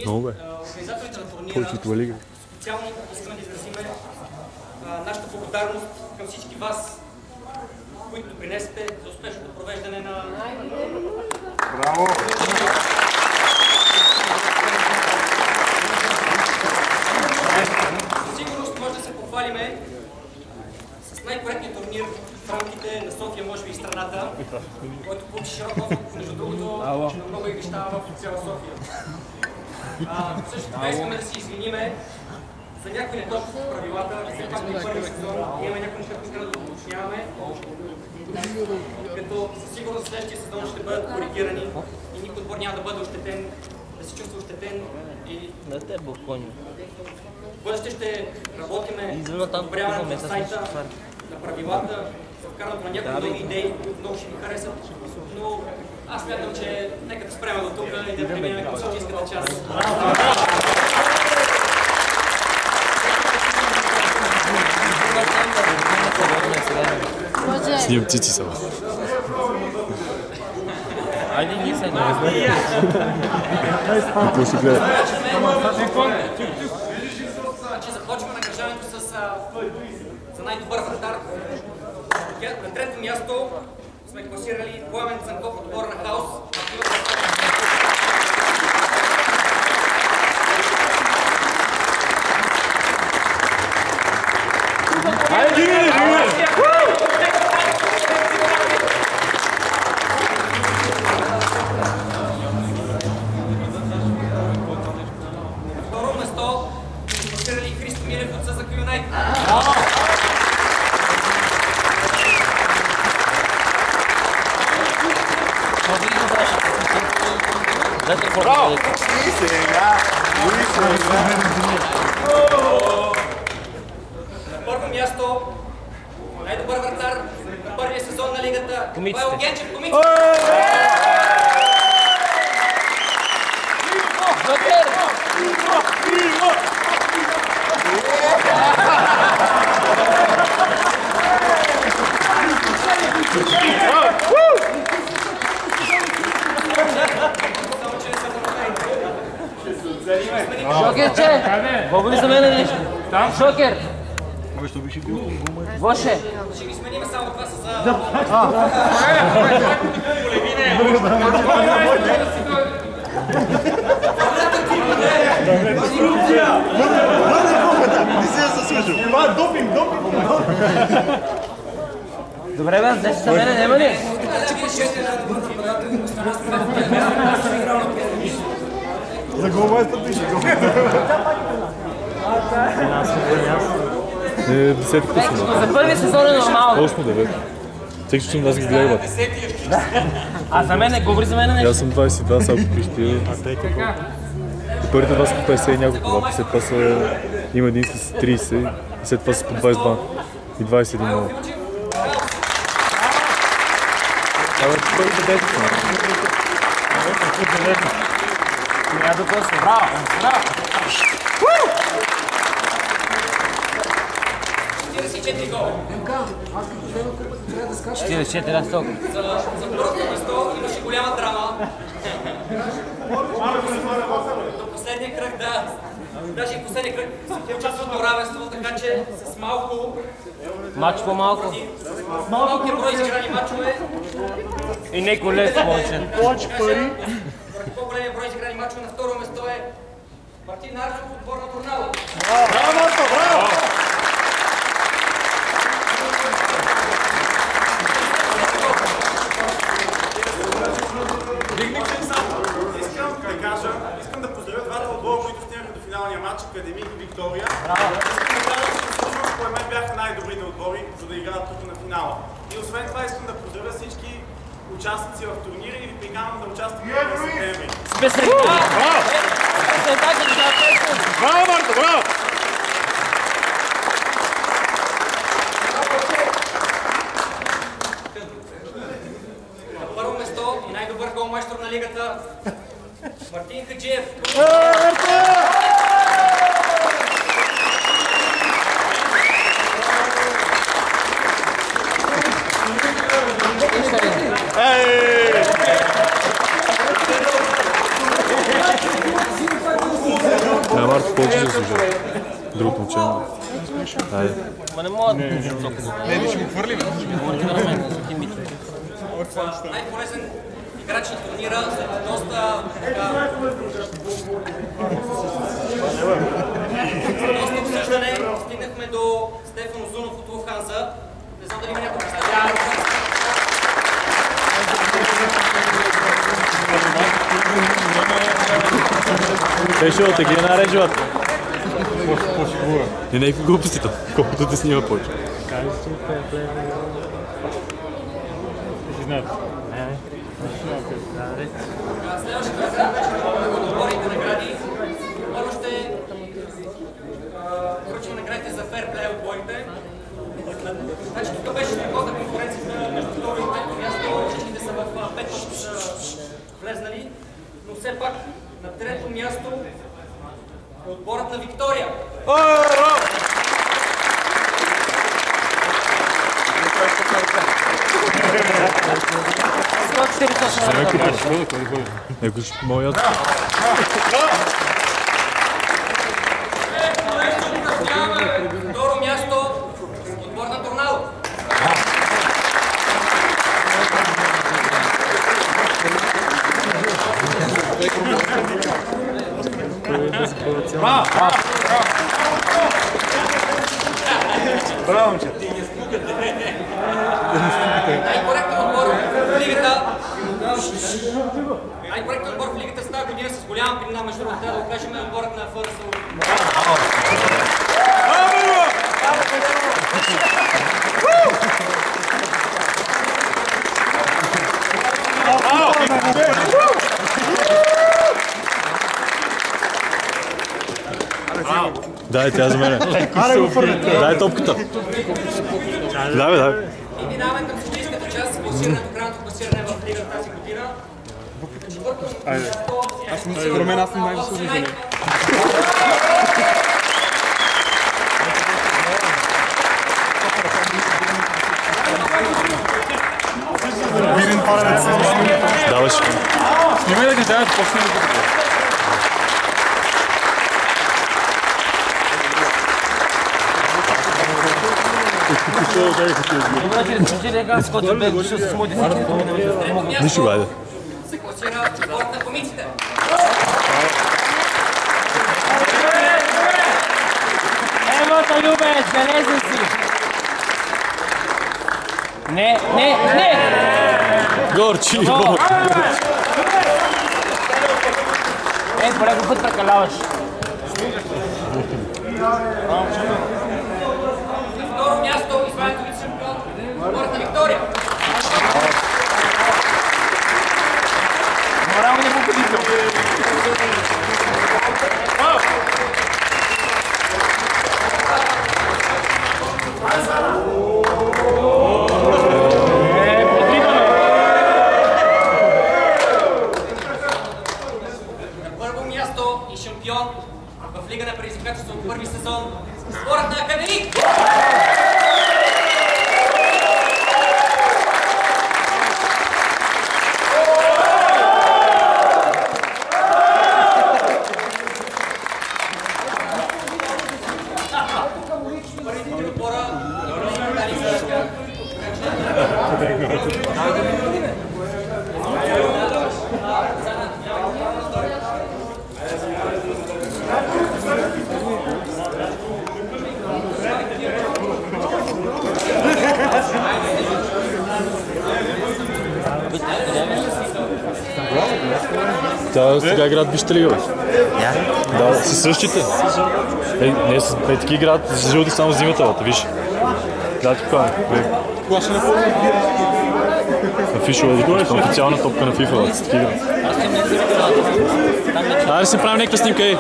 Организаторите на турнира специално искаме да изразим нашата благодарност към всички вас, които допринесете за успешното провеждане на... Браво! Със сигурност може да се похвалиме с най-коректния турнир в рамките на София, може би и страната, който получи широк отзвук, между другото, на много игрища в цяла София. Също така искаме да се извиниме за някои неточности в правилата, все пак на първи сезон имаме някои неща, които трябва да уточняваме, като със сигурност следващия сезон ще бъдат коригирани и никой отбор няма да бъде ощетен, да се чувства ощетен и в бъдеще ще работиме за подобряване на сайта, на правилата, за вкарването на някои нови идеи, които много ще ни харесат, но аз смятам, че нека да спрем до тук и да преминем към софийската част. Снимам цици само. Айде ние се Какво ще гледа? Започваме награждането за най-добър вратар. На трето място сме класирали Пламен Цанков от отбора на Хаус. Второ место сме класирали Христо Милев от Съзако Юнайтед. Браво! И сега! На първо място, най-добър вратар на първия сезон на лигата. Павел Генчев, Комиците. Шокерче! Говори за мене нещо. Шокер! Воше! Ще ги сменим само това са за... Не си я заслужил! Това е допинг! Добре бе, нещо за мене няма ли? За голмайстър пише. Десетката съм. За първи сезон е нормално. 8-9. Всеки съм аз ги гледам. А за мен, говори за мен нещо. Аз съм 22, само покрещи. Първите два са по 50 и няколко лапи, след това са... Има един с 30 и след това са по 22 и 21 много. Това е първите 10 са. Няма да после. Браво! Браво! 44 гола. 44, аз толкова. За второто место имаше голяма драма. До последния кръг, да. Даже и последния кръг се участва до равенство, така че с малко... Мач по-малко. Малкият брой изиграни мачове. И не колес повече. Повече пари. По-големия брой изиграни мачове на второ место е Мартин Арчев от отбор на Торнадо. Браво, Марто, браво! Искам да поздравя двата отбора, които стигнаха до финалния матч, Академик и Виктория. Според мен бяха най-добрите отбори, за да играят тук на финала. И освен това искам да поздравя всички участници в турнира и ви приканвам да участвате в септември. Браво, Марто, браво! На първо место и най-добър голмайстор на лигата Мартин Хаджиев. повече да служа. Другото момче. Айде. Ма не мога да Не, ще го хвърлим. Най-полезен играч на турнира, след доста обсъждане, стигнахме до Стефан Озунов от Луфтханза. Не знам дали има някой представлява. Те ще отеги една реджвата. По фигура. Не някакви глупостите, колкото те снима повече. Следващата отборите награди. Първо ще връчваме наградите за фейрплей отборите. Значи тук беше страхотна конкуренцията между второ и пето място. Всичките са в 5 точки са влезнали, но все пак на трето място е отборът на Виктория. Някой ще моят. Второ място отбор на Торнадо. Браво, момче. Най-коректен отбор в лигата. Най-коректен отбор в лигата с тази година с голяма предина, между другото, трябва да го кажем, е отборът на ФРСУ. Дай, тя за мене. Дай топката. Дай, дай. И минаваме към същинската част, класирането, крайното класиране в лигата тази година. Според мен аз съм най-заслужен. Вирен паралец. Даваш. Снимай да ги даваш по-силно. Добре, че не скоча бе, дошъл с моите си. Нищо, байде. Се класира отборът на комиците. Ево, то любе, железен си. Не. Горчи, бог. Поне го път прекаляваш. На второ място извадят вице-шампион отборът на Виктория. Морално не му победител. На първо място и шампион в Лига на предизвикателство от първи сезон отборът на Академик. Първите три отбора дали са Да, сега играят вижте ли, бе? Да, със същите. Не, с петки играят с жълти само зимата, бе, виж. Да, така е. На FIFA, официална топка на FIFA, бе, с такива. Айде си правим някаква снимка, ей.